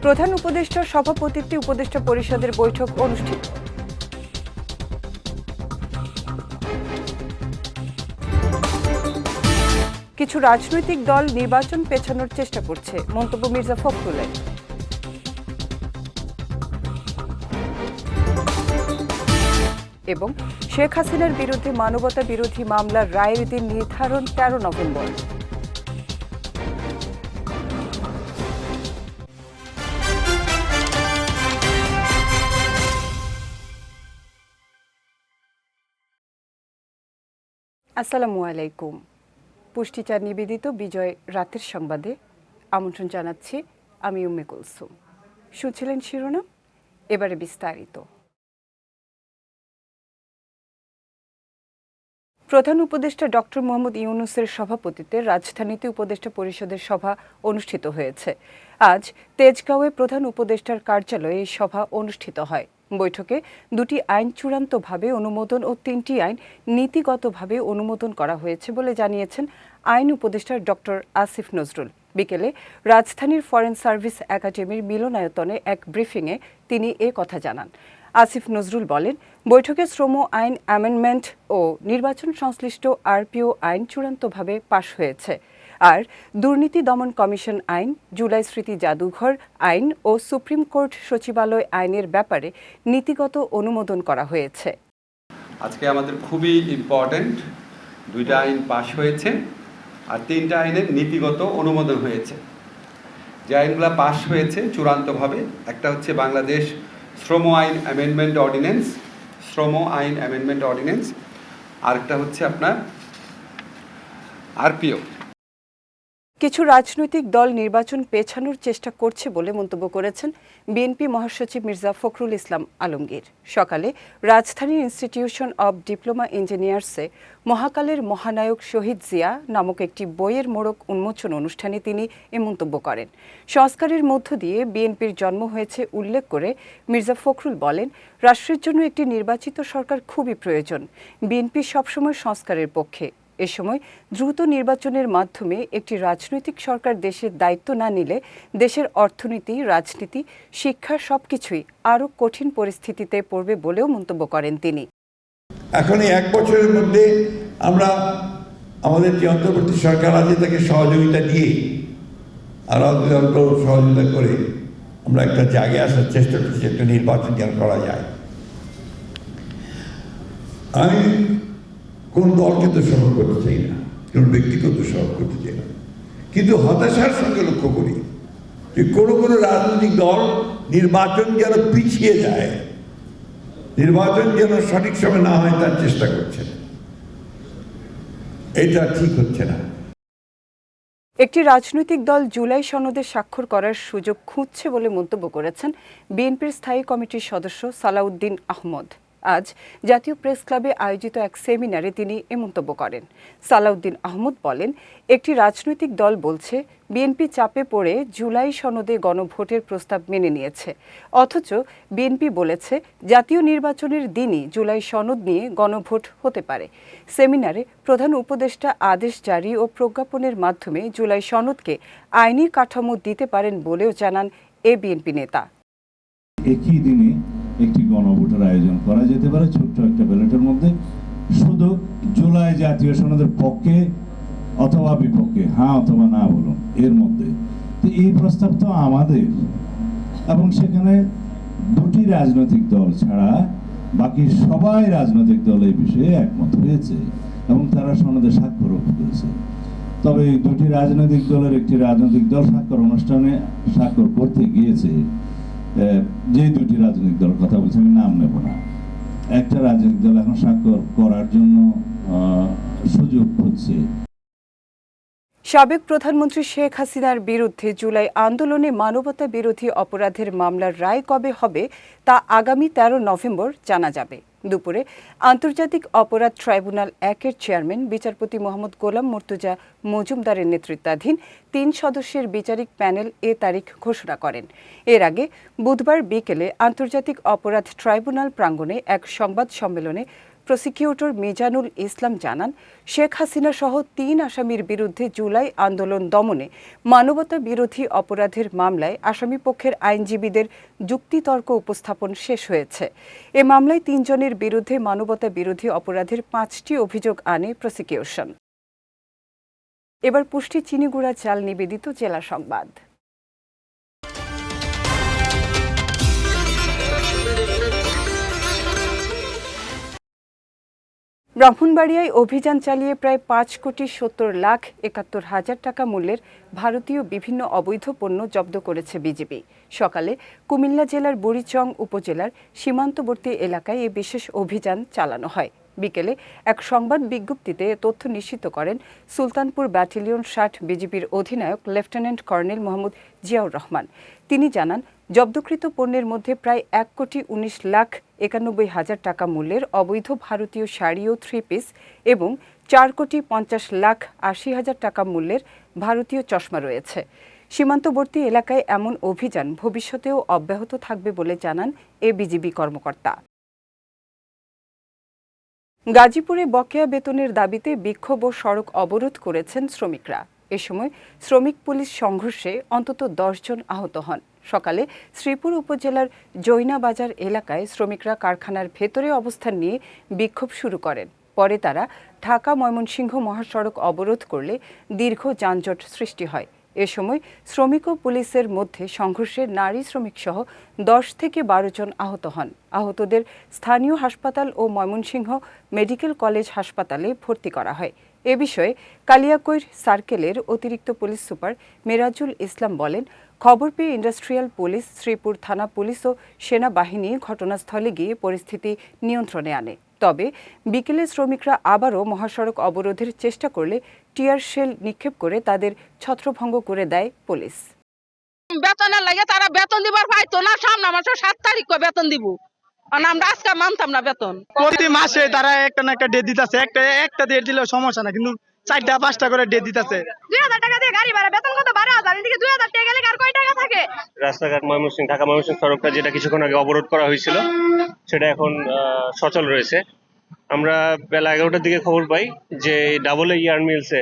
প্রধান উপদেষ্টার সভাপতিত্বে উপদেষ্টা পরিষদের বৈঠক অনুষ্ঠিত। কিছু রাজনৈতিক দল নির্বাচন পেছানোর চেষ্টা করছে, মন্তব্য মির্জা ফখরুলের। এবং শেখ হাসিনার বিরুদ্ধে মানবতা বিরোধী মামলার রায়ের দিন নির্ধারণ 13 নভেম্বর। আসসালামু আলাইকুম। পুষ্টিচার নিবেদিত বিজয় রাতের সংবাদে আমন্ত্রণ জানাচ্ছি আমি উম্মে কুলসুম। শুনছিলেন শিরোনাম, এবারে বিস্তারিত। প্রধান উপদেষ্টা ডক্টর মোহাম্মদ ইউনূসের সভাপতিত্বে রাজধানীতে উপদেষ্টা পরিষদের সভা অনুষ্ঠিত হয়েছে। আজ তেজগাঁওয়ে প্রধান উপদেষ্টার কার্যালয়ে এই সভা অনুষ্ঠিত হয়। বৈঠকে 2টি আইন চূড়ান্তভাবে অনুমোদন ও 3টি আইন নীতিগতভাবে অনুমোদন করা হয়েছে বলে জানিয়েছেন আইন উপদেষ্টা ডক্টর আসিফ নজরুল। বিকেলে রাজধানীর ফরেন সার্ভিস একাডেমির মিলনায়তনে এক ব্রিফিংয়ে তিনি এ কথা জানান। আসিফ নজরুল বলেন, বৈঠকে শ্রম আইন অ্যামেন্ডমেন্ট ও নির্বাচন সংশ্লিষ্ট আরপিও আইন চূড়ান্তভাবে পাশ হয়েছে। আর দুর্নীতি দমন কমিশন আইন, জুলাই স্মৃতি জাদুঘর আইন ও সুপ্রিম কোর্ট সচিবালয় আইনের ব্যাপারে নীতিগত অনুমোদন করা হয়েছে। আজকে আমাদের খুবই ইম্পর্ট্যান্ট 2টা আইন পাশ হয়েছে আর 3টা আইনের নীতিগত অনুমোদন হয়েছে। যে আইনগুলো পাশ হয়েছে চূড়ান্তভাবে, একটা হচ্ছে বাংলাদেশ শ্রম আইন অ্যামেন্ডমেন্ট অর্ডিন্যান্স, আরেকটা হচ্ছে আপনার আরপিও। কিছু রাজনৈতিক দল নির্বাচন পেছানোর চেষ্টা করছে বলে মন্তব্য করেছেন বিএনপি মহাসচিব মির্জা ফখরুল ইসলাম আলমগীর। সকালে রাজধানীর ইনস্টিটিউশন অব ডিপ্লোমা ইঞ্জিনিয়ার্সে মহাকালের মহানায়ক শহীদ জিয়া নামক একটি বইয়ের মোড়ক উন্মোচন অনুষ্ঠানে তিনি এ মন্তব্য করেন। সংস্কারের মধ্য দিয়ে বিএনপির জন্ম হয়েছে উল্লেখ করে মির্জা ফখরুল বলেন, রাষ্ট্রের জন্য একটি নির্বাচিত সরকার খুবই প্রয়োজন। বিএনপি সবসময় সংস্কারের পক্ষে। এ সময় দ্রুত নির্বাচনের মাধ্যমে একটি রাজনৈতিক সরকার দেশের দায়িত্ব না নিলে দেশের অর্থনীতি, রাজনীতি, শিক্ষা সবকিছুই আরও কঠিন পরিস্থিতিতে পড়বে বলেও মন্তব্য করেন তিনি। এখন এই 1 বছরের মধ্যে আমরা আমাদের যে অন্তর্বর্তী সরকার আছে তাকে সহযোগিতা দিয়ে আর সহযোগিতা করে আমরা একটা জায়গায় আসার চেষ্টা করছি, একটা নির্বাচন যেন করা যায়। আমি কোন দলকে দোষারোপ করতে চাই না, কোন ব্যক্তিকে দোষারোপ করতে চাই না, কিন্তু হতাশার সঙ্গে লক্ষ্য করি যে কোনো রাজনৈতিক দল নির্বাচন যেন পিছিয়ে যায়, নির্বাচন যেন সঠিক সময় না হয় তার চেষ্টা করছে। এটা ঠিক হচ্ছে না। একটি রাজনৈতিক দল জুলাই সনদে স্বাক্ষর করার সুযোগ খুঁজছে বলে মন্তব্য করেছেন বিএনপির স্থায়ী কমিটির সদস্য সালাউদ্দিন আহমদ। আজ জাতীয় প্রেস ক্লাবে আয়োজিত এক সেমিনারে তিনি এ মন্তব্য করেন। সালাউদ্দিন আহমদ বলেন, একটি রাজনৈতিক দল বলছে বিএনপি চাপে পড়ে জুলাই সনদে গণভোটের প্রস্তাব মেনে নিয়েছে, অথচ বিএনপি বলেছে জাতীয় নির্বাচনের দিনই জুলাই সনদ নিয়ে গণভোট হতে পারে। সেমিনারে প্রধান উপদেষ্টা আদেশ জারি ও প্রজ্ঞাপনের মাধ্যমে জুলাই সনদকে আইনি কাঠামো দিতে পারেন বলেও জানান এ বিএনপি নেতা। একই দিনে একটি গণভোটের আয়োজন করা যেতে পারে ছোট্ট একটা ব্যালটের মধ্যে, শুধু জুলাই জাতীয় সনদের পক্ষে অথবা বিপক্ষে, হ্যাঁ অথবা না বলুন, এর মধ্যে। তো এই প্রস্তাব তো আমাদের, এবং সেখানে 2টি রাজনৈতিক দল ছাড়া বাকি সবাই রাজনৈতিক দল এই বিষয়ে একমত হয়েছে এবং তারা সনদে স্বাক্ষরও করেছে। তবে এই 2টি রাজনৈতিক দলের একটি রাজনৈতিক দল স্বাক্ষর অনুষ্ঠানে স্বাক্ষর করতে গিয়েছে, যে 2টি রাজনৈতিক দলের কথা বলছি, আমি নাম নেব না, একটা রাজনৈতিক দল এখন স্বাক্ষর করার জন্য সুযোগ হচ্ছে। সাবেক প্রধানমন্ত্রী শেখ হাসিনার বিরুদ্ধে জুলাই আন্দোলনে মানবতা বিরোধী অপরাধের মামলার রায় কবে হবে তা আগামী 13 নভেম্বর জানা যাবে। দুপুরে আন্তর্জাতিক অপরাধ ট্রাইব্যুনাল 1-এর চেয়ারম্যান বিচারপতি মোহাম্মদ গোলাম মর্তুজা মজুমদারের নেতৃত্বাধীন 3 সদস্যের বিচারিক প্যানেল এ তারিখ ঘোষণা করেন। এর আগে বুধবার বিকেলে আন্তর্জাতিক অপরাধ ট্রাইব্যুনাল প্রাঙ্গণে এক সংবাদ সম্মেলনে প্রসিকিউটর মিজানুল ইসলাম জানান, শেখ হাসিনা সহ ৩ আসামির বিরুদ্ধে জুলাই আন্দোলন দমনে মানবতা বিরোধী অপরাধের মামলায় আসামিপক্ষের আইনজীবীদের যুক্তিতর্ক উপস্থাপন শেষ হয়েছে। এ মামলায় ৩ জনের বিরুদ্ধে মানবতা বিরোধী অপরাধের ৫টি অভিযোগ আনে প্রসিকিউশন। এবার পুষ্টি চিনিগুড়া চাল নিবেদিত জেলা সংবাদ। ব্রাহ্মণবাড়িয়ায় অভিযান চালিয়ে প্রায় ৫,৭০,৭১,০০০ টাকা মূল্যের ভারতীয় বিভিন্ন অবৈধ পণ্য জব্দ করেছে বিজিবি। সকালে কুমিল্লা জেলার বুড়িচং উপজেলার সীমান্তবর্তী এলাকায় এ বিশেষ অভিযান চালানো হয়। বিকেলে এক সংবাদ বিজ্ঞপ্তিতে এ তথ্য নিশ্চিত করেন সুলতানপুর ব্যাটালিয়ন ৬০ বিজিবির অধিনায়ক লেফটেন্যান্ট কর্নেল মোহাম্মদ জিয়াউর রহমান। তিনি জানান, জব্দকৃত পণ্যের মধ্যে প্রায় ১,১৯,৯১,০০০ টাকা মূল্যের অবৈধ ভারতীয় শাড়ি ও 3 পিস এবং ৪,৫০,৮০,০০০ টাকা মূল্যের ভারতীয় চশমা রয়েছে। সীমান্তবর্তী এলাকায় এমন অভিযান ভবিষ্যতেও অব্যাহত থাকবে বলে জানান এ বিজিবি কর্মকর্তা। গাজীপুরে বকেয়া বেতনের দাবিতে বিক্ষোভ ও সড়ক অবরোধ করেছেন শ্রমিকরা। এ সময় শ্রমিক পুলিশ সংঘর্ষে অন্তত ১০ জন আহত হন। সকালে শ্রীপুর উপজেলার জৈনাবাজার এলাকায় শ্রমিকরা কারখানার ভেতরে অবস্থান নিয়ে বিক্ষোভ শুরু করেন। পরে তারা ঢাকা ময়মনসিংহ মহাসড়ক অবরোধ করলে দীর্ঘ যানজট সৃষ্টি হয়। এ সময় শ্রমিক ও পুলিশের মধ্যে সংঘর্ষে নারী শ্রমিকসহ ১০ থেকে ১২ জন আহত হন। আহতদের স্থানীয় হাসপাতাল ও ময়মনসিংহ মেডিকেল কলেজ হাসপাতালে ভর্তি করা হয়। এ বিষয়ে কালিয়াকৈর সার্কেলের অতিরিক্ত পুলিশ সুপার মেরাজুল ইসলাম বলেন, খবর পেয়ে ইন্ডাস্ট্রিয়াল পুলিশ, শ্রীপুর থানা পুলিশ ও সেনাবাহিনী ঘটনাস্থলে গিয়ে পরিস্থিতি নিয়ন্ত্রণে আনে। তবে বিকেলে শ্রমিকরা আবারও মহাসড়ক অবরোধের চেষ্টা করলে টিয়ার শেল নিক্ষেপ করে তাদের ছত্রভঙ্গ করে দেয় পুলিশ। বেতনের লাগে তারা বেতন দিবার পাইতো না, সামনে মাসে ৭ তারিখ বেতন দিব, আমরা আজকে মানতাম না বেতন। প্রতি মাসে তারা একটা না একটা ডেট দিতেছে, একটা ডেট দিলে সমস্যা না, কিন্তু ৪টা-৫টা করে ডেট দিতেছে। ২০০০ টাকা দিয়ে গাড়ি ভাড়া, বেতন কত ১২,০০০, এদিকে ২০০০ টাকা গেলে আর কয় টাকা থাকে? রাস্তাঘাট ময়মনসিংহ ঢাকা ময়মনসিংহ সড়কটা যেটা কিছুক্ষণ আগে অবরোধ করা হয়েছিল সেটা এখন সচল রয়েছে। আমরা বেলা ১১টার দিকে খবর পাই যে ডাবল ইয়ার মিলসে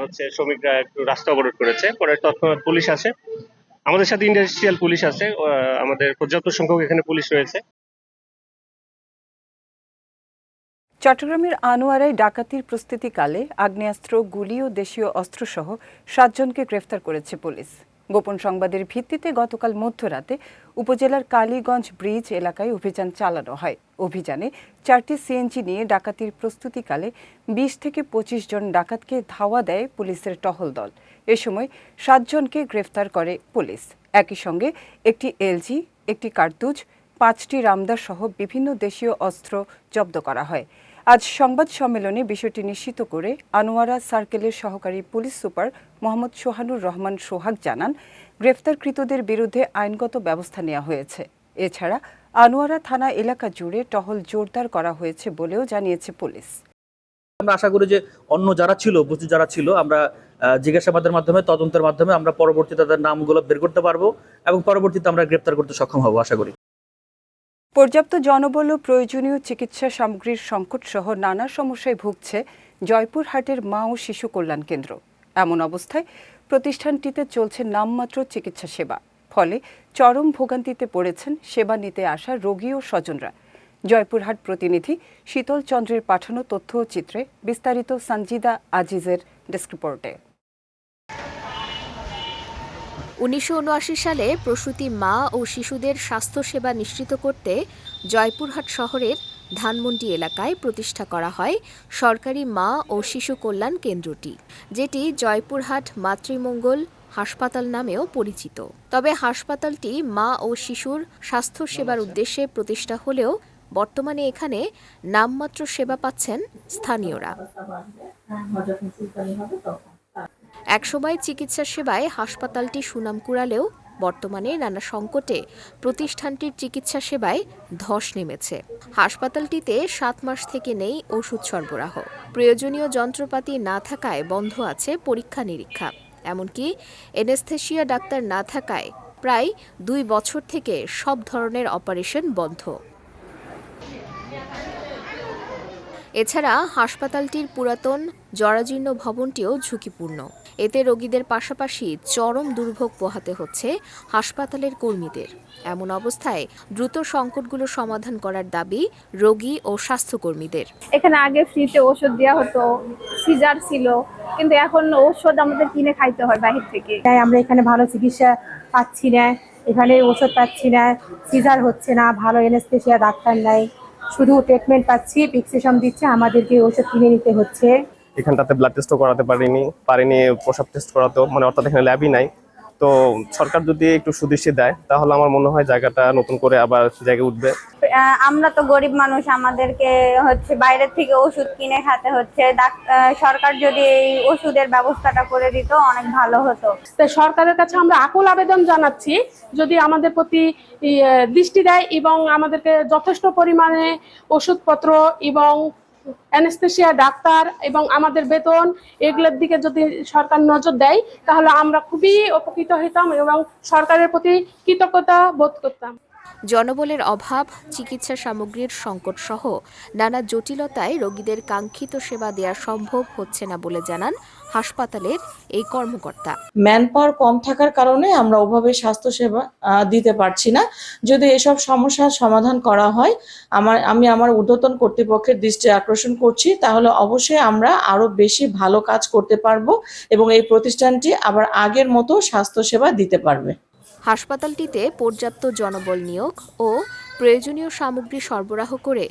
হচ্ছে শ্রমিকরা একটু রাস্তা অবরোধ করেছে। পরে তৎক্ষণাৎ পুলিশ আসে, আমাদের সাথে ইন্ডাস্ট্রিয়াল পুলিশ আছে, আমাদের পর্যাপ্ত সংখ্যক এখানে পুলিশ রয়েছে। চট্টগ্রামের আনোয়ারায় ডাকাতির প্রস্তুতিকালে আগ্নেয়াস্ত্র, গুলি ও দেশীয় অস্ত্রসহ ৭ জনকে গ্রেফতার করেছে পুলিশ। গোপন সংবাদের ভিত্তিতে গতকাল মধ্যরাতে উপজেলার কালীগঞ্জ ব্রিজ এলাকায় অভিযান চালানো হয়। অভিযানে 4টি সিএনজি নিয়ে ডাকাতির প্রস্তুতিকালে ২০ থেকে ২৫ জন ডাকাতকে ধাওয়া দেয় পুলিশের টহল দল। এ সময় ৭ জনকে গ্রেফতার করে পুলিশ। একই সঙ্গে একটি এলজি, একটি কার্তুজ, 5টি রামদা সহ বিভিন্ন দেশীয় অস্ত্র জব্দ করা হয়। আজ সংবাদ সম্মেলনে বিষয়টি নিশ্চিত করে আনোয়ারা সার্কেলের সহকারী পুলিশ সুপার মোহাম্মদ সোহানুর রহমান সোহাগ জানান, গ্রেফতারকৃতদের বিরুদ্ধে আইনগত ব্যবস্থা নেওয়া হয়েছে। এছাড়া আনোয়ারা থানা এলাকা জুড়ে টহল জোরদার করা হয়েছে বলেও জানিয়েছে পুলিশ। আমরা আশা করি যে অন্য যারা ছিল, উপস্থিত যারা ছিল, আমরা জিজ্ঞাসাবাদের মাধ্যমে, তদন্তের মাধ্যমে আমরা পরবর্তীতে তাদের নামগুলো বের করতে পারবো এবং পরবর্তীতে আমরা গ্রেফতার করতে সক্ষম হব আশা করি। পর্যাপ্ত জনবল ও প্রয়োজনীয় চিকিৎসা সামগ্রীর সংকট সহ নানা সমস্যায় ভুগছে জয়পুরহাটের মা ও শিশু কল্যাণ কেন্দ্র। এমন অবস্থায় প্রতিষ্ঠানটিতে চলছে নামমাত্র চিকিৎসা সেবা। ফলে চরম ভোগান্তিতে পড়েছেন সেবা নিতে আসা রোগী ও স্বজনরা। জয়পুরহাট প্রতিনিধি শীতল চন্দ্রের পাঠানো তথ্য ও চিত্রে বিস্তারিত সঞ্জিদা আজিজের ডেস্ক রিপোর্টে। ১৯৭৯ সালে প্রসূতি মা ও শিশুদের স্বাস্থ্যসেবা নিশ্চিত করতে জয়পুরহাট শহরের ধানমন্ডি এলাকায় প্রতিষ্ঠা করা হয় সরকারি মা ও শিশু কল্যাণ কেন্দ্রটি, যেটি জয়পুরহাট মাতৃমঙ্গল হাসপাতাল নামেও পরিচিত। তবে হাসপাতালটি মা ও শিশুর স্বাস্থ্যসেবার উদ্দেশ্যে প্রতিষ্ঠা হলেও বর্তমানে এখানে নামমাত্র সেবা পাচ্ছেন স্থানীয়রা। একসময় চিকিৎসা সেবায় হাসপাতালটি সুনাম কুড়ালেও বর্তমানে নানা সংকটে প্রতিষ্ঠানটির চিকিৎসা সেবায় ধস নেমেছে। হাসপাতালটিতে 7 মাস থেকে নেই ওষুধ সরবরাহ, প্রয়োজনীয় যন্ত্রপাতি না থাকায় বন্ধ আছে পরীক্ষা নিরীক্ষা, এমনকি এনেস্থেশিয়া ডাক্তার না থাকায় প্রায় 2 বছর থেকে সব ধরনের অপারেশন বন্ধ। এছাড়া হাসপাতালটির পুরাতন জরাজীর্ণ ভবনটিও ঝুঁকিপূর্ণ। এতে রোগীদের পাশাপাশি চরম দুর্ভোগ পোহাতে হচ্ছে হাসপাতালের কর্মীদের। এমন অবস্থায় দ্রুত সংকটগুলো সমাধান করার দাবি রোগী ও স্বাস্থ্যকর্মীদের। এখানে আগে ফ্রিতে ওষুধ দেওয়া হতো, সিজার ছিল, কিন্তু এখন ওষুধ আমাদের কিনে খাইতে হয় বাইরে থেকে। তাই আমরা এখানে ভালো চিকিৎসা পাচ্ছি না, এখানে ওষুধ পাচ্ছি না, সিজার হচ্ছে না, ভালো এনেস্থেশিয়া ডাক্তার নাই, শুধু ট্রিটমেন্ট পাচ্ছি, ফিক্সেশন দিচ্ছে, আমাদেরকে ওষুধ কিনে নিতে হচ্ছে। এখানটাতে ব্লাড টেস্টও করাতে পারিনি প্রসাব টেস্ট করাতো, মানে অর্থাৎ এখানে ল্যাবই নাই। তো সরকার যদি একটু সুদৃষ্টি দেয় তাহলে আমার মনে হয় জায়গাটা নতুন করে আবার জায়গায় উঠবে। আমরা তো গরিব মানুষ, আমাদেরকে বাইরের থেকে ওষুধ কিনে খেতে হচ্ছে। সরকার যদি এই ওষুধের ব্যবস্থাটা করে দিত অনেক ভালো হতো। সরকারের কাছে আমরা আকুল আবেদন জানাচ্ছি, যদি আমাদের প্রতি দৃষ্টি দেয় এবং আমাদেরকে যথেষ্ট পরিমাণে ওষুধপত্র এবং অ্যানেস্থেশিয়া ডাক্তার এবং আমাদের বেতন এগুলোর দিকে যদি সরকার নজর দেয় তাহলে আমরা খুবই উপকৃত হইতাম এবং সরকারের প্রতি কৃতজ্ঞতা বোধ করতাম। জনবলের অভাব, চিকিৎসা সামগ্রীর সংকট সহ নানা জটিলতায় রোগীদের কাঙ্ক্ষিত সেবা দেওয়া সম্ভব হচ্ছে না বলে জানান হাসপাতালের এই কর্মকর্তা। ম্যান পাওয়ার কম থাকার কারণে আমরা ওভাবে স্বাস্থ্যসেবা দিতে পারছি না। যদি এসব সমস্যার সমাধান করা হয়, আমি আমার ঊর্ধ্বতন কর্তৃপক্ষের দৃষ্টি আকর্ষণ করছি, তাহলে অবশ্যই আমরা আরো বেশি ভালো কাজ করতে পারবো এবং এই প্রতিষ্ঠানটি আবার আগের মতো স্বাস্থ্যসেবা দিতে পারবে। হাসপাতালটিতে পর্যাপ্ত জনবল নিয়োগ ও প্রয়োজনীয় সামগ্রী সরবরাহ করে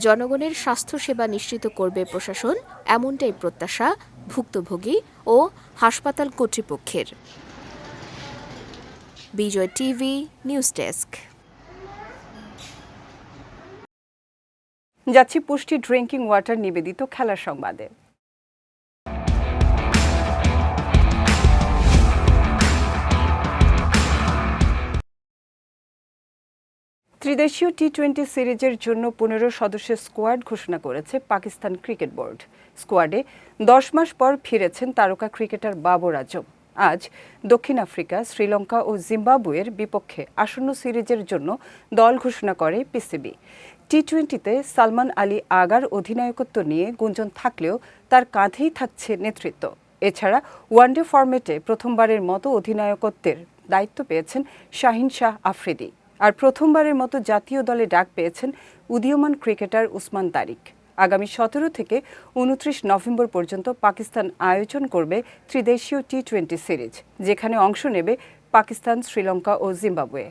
জনগণের স্বাস্থ্যসেবা নিশ্চিত করবে প্রশাসন, এমনটাই প্রত্যাশা ভুক্তভোগী ও হাসপাতাল কর্তৃপক্ষের। বিজয় টিভি নিউজ ডেস্ক। যাচ্ছি পুষ্টি ড্রিঙ্কিং ওয়াটার নিবেদিত খেলার সংবাদে। ত্রিদেশীয় টি-20 সিরিজের জন্য 15 সদস্যের স্কোয়াড ঘোষণা করেছে পাকিস্তান ক্রিকেট বোর্ড। স্কোয়াডে 10 মাস পর ফিরেছেন তারকা ক্রিকেটার বাবর আজম। আজ দক্ষিণ আফ্রিকা, শ্রীলঙ্কা ও জিম্বাবুয়ের বিপক্ষে আসন্ন সিরিজের জন্য দল ঘোষণা করে পিসিবি। টি-20তে সালমান আলী আগার অধিনায়কত্ব নিয়ে গুঞ্জন থাকলেও তার কাঁধেই থাকছে নেতৃত্ব। এছাড়া ওয়ানডে ফরম্যাটে প্রথমবারের মতো অধিনায়কত্বের দায়িত্ব পেয়েছেন শাহিন শাহ আফ্রিদি। আর প্রথমবারের মতো জাতীয় দলে ডাক পেয়েছেন উদীয়মান ক্রিকেটার উসমান তারিক। আগামী 17 থেকে 29 নভেম্বর পর্যন্ত পাকিস্তান আয়োজন করবে ত্রিদেশীয় টি-20 সিরিজ, যেখানে অংশ নেবে পাকিস্তান, শ্রীলঙ্কা ও জিম্বাবুয়ে।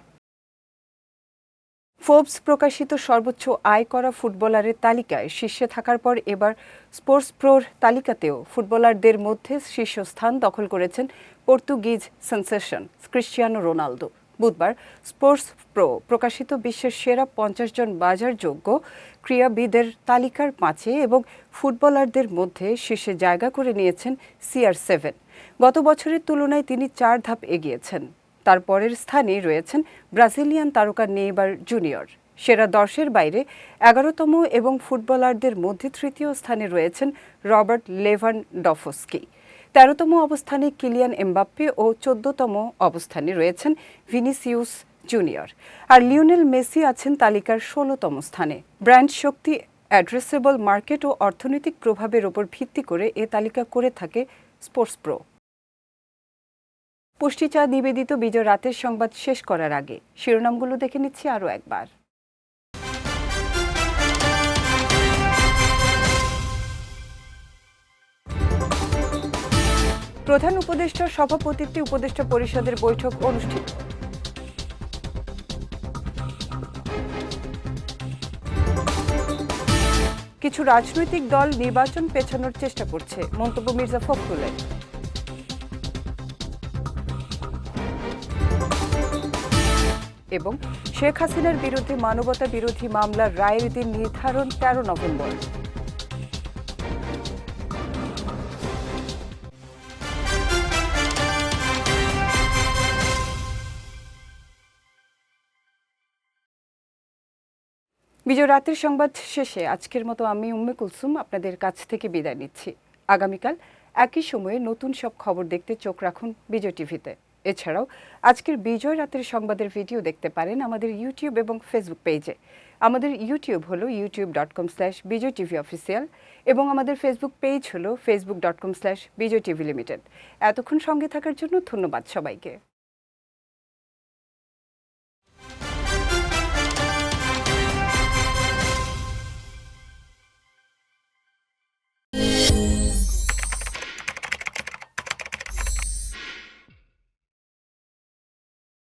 ফোর্বস প্রকাশিত সর্বোচ্চ আয় করা ফুটবলারের তালিকায় শীর্ষে থাকার পর এবার স্পোর্টস প্রোর তালিকাতেও ফুটবলারদের মধ্যে শীর্ষস্থান দখল করেছেন পর্তুগিজ সেন্সেশন ক্রিস্টিয়ানো রোনালদো। বুধবার স্পোর্টস প্রো প্রকাশিত বিশ্বের সেরা 50 জন বাজারযোগ্য ক্রীড়াবিদের তালিকার 5-এ এবং ফুটবলারদের মধ্যে শীর্ষে জায়গা করে নিয়েছেন CR7। গত বছরের তুলনায় তিনি 4 ধাপ এগিয়েছেন। তার পরের স্থানে রয়েছেন ব্রাজিলিয়ান তারকা নেইমার জুনিয়র। সেরা 10-এর বাইরে 11তম এবং ফুটবলারদের মধ্যে তৃতীয় স্থানে রয়েছেন রবার্ট লেভানডফস্কি। 13তম অবস্থানে কিলিয়ান এমবাপ্পে ও 14তম অবস্থানে রয়েছেন ভিনিসিয়াস জুনিয়র। আর লিওনেল মেসি আছেন তালিকার 16তম স্থানে। ব্র্যান্ড শক্তি, অ্যাড্রেসেবল মার্কেট ও অর্থনৈতিক প্রভাবের ওপর ভিত্তি করে এ তালিকা করে থাকে স্পোর্টস প্রো। পুষ্টিচা নিবেদিত বিজয় রাতের সংবাদ শেষ করার আগে শিরোনামগুলো দেখে নিচ্ছি আরও একবার। প্রধান উপদেষ্টার সভাপতিত্বে উপদেষ্টা পরিষদের বৈঠক অনুষ্ঠিত। কিছু রাজনৈতিক দল নির্বাচন পেছানোর চেষ্টা করছে, মন্তব্য মির্জা ফখরুলের। এবং শেখ হাসিনার বিরুদ্ধে মানবতা বিরোধী মামলার রায়ের দিন নির্ধারণ 13 নভেম্বর। বিজয় রাতের সংবাদ শেষে আজকের মতো আমি উম্মে কুলসুম আপনাদের কাছ থেকে বিদায় নিচ্ছি। আগামীকাল একই সময়ে নতুন সব খবর দেখতে চোখ রাখুন বিজয় টিভিতে। এছাড়াও আজকের বিজয় রাতের সংবাদের ভিডিও দেখতে পারেন আমাদের ইউটিউব এবং ফেসবুক পেজে। আমাদের ইউটিউব হলো youtube.com/BJTVOfficial এবং আমাদের ফেসবুক পেজ হলো facebook.com/BJTVLimited। এতক্ষণ সঙ্গে থাকার জন্য ধন্যবাদ সবাইকে।